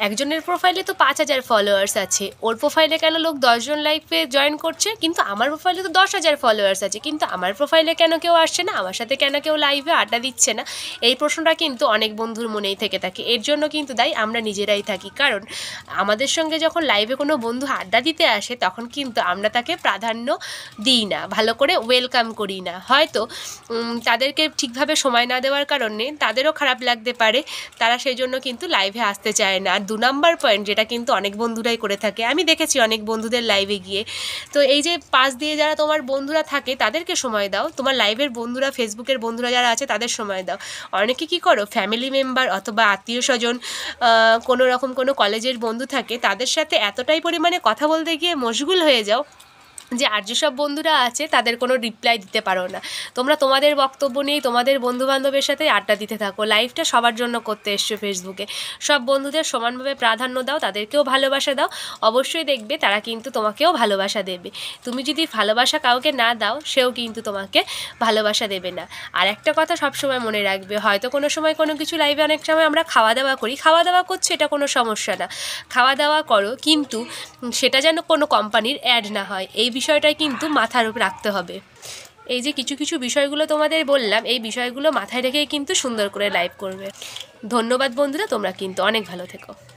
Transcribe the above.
একজনের প্রোফাইলে তো 5,000 ফলোয়ার্স আছে, ওর প্রোফাইলে কেন লোক 10 জন লাইভে জয়েন করছে, কিন্তু আমার প্রোফাইলে তো 10,000 ফলোয়ার্স আছে, কিন্তু আমার প্রোফাইলে কেন কেউ আসছে না, আমার সাথে কেন কেউ লাইভে আড্ডা দিচ্ছে না? এই প্রশ্নটা কিন্তু অনেক বন্ধুর মনেই থেকে থাকে। এর জন্য কিন্তু দায়ী আমরা নিজেরাই থাকি, কারণ আমাদের সঙ্গে যখন লাইভে কোনো বন্ধু আড্ডা দিতে আসে তখন কিন্তু আমরা তাকে প্রাধান্য দিই না, ভালো করে ওয়েলকাম করি না। হয়তো তাদেরকে ঠিকভাবে সময় না দেওয়ার কারণে তাদেরও খারাপ লাগতে পারে, তারা সেই জন্য কিন্তু লাইভে আসতে চায় না। আর 2 নাম্বার পয়েন্ট, যেটা কিন্তু অনেক বন্ধুরাই করে থাকে, আমি দেখেছি অনেক বন্ধুদের লাইভে গিয়ে। তো এই যে পাশ দিয়ে যারা তোমার বন্ধুরা থাকে তাদেরকে সময় দাও, তোমার লাইভের বন্ধুরা, ফেসবুকের বন্ধুরা যারা আছে তাদের সময় দাও। অনেকে কী করো, ফ্যামিলি মেম্বার অথবা আত্মীয় স্বজন, কোনো রকম কোনো কলেজের বন্ধু থাকে, তাদের সাথে এতটাই পরিমাণে কথা বলতে গিয়ে মশগুল হয়ে যাও যে আর যেসব বন্ধুরা আছে তাদের কোনো রিপ্লাই দিতে পারো না। তোমরা তোমাদের বক্তব্য নিয়েই তোমাদের বন্ধুবান্ধবের সাথে আড্ডা দিতে থাকো। লাইভটা সবার জন্য করতে এসছো ফেসবুকে, সব বন্ধুদের সমানভাবে প্রাধান্য দাও, তাদেরকেও ভালোবাসা দাও, অবশ্যই দেখবে তারা কিন্তু তোমাকেও ভালোবাসা দেবে। তুমি যদি ভালোবাসা কাউকে না দাও, সেও কিন্তু তোমাকে ভালোবাসা দেবে না। আর একটা কথা সবসময় মনে রাখবে, হয়তো কোনো সময় কোনো কিছু লাইভে অনেক সময় আমরা খাওয়া দাওয়া করি, খাওয়া দাওয়া করছি এটা কোনো সমস্যা না, খাওয়া দাওয়া করো, কিন্তু সেটা যেন কোনো কোম্পানির অ্যাড না হয়, এই বিষয়টাই কিন্তু মাথার উপর রাখতে হবে। এই যে কিছু কিছু বিষয়গুলো তোমাদের বললাম, এই বিষয়গুলো মাথায় রেখেই কিন্তু সুন্দর করে লাইভ করবে। ধন্যবাদ বন্ধুরা, তোমরা কিন্তু অনেক ভালো থেকো।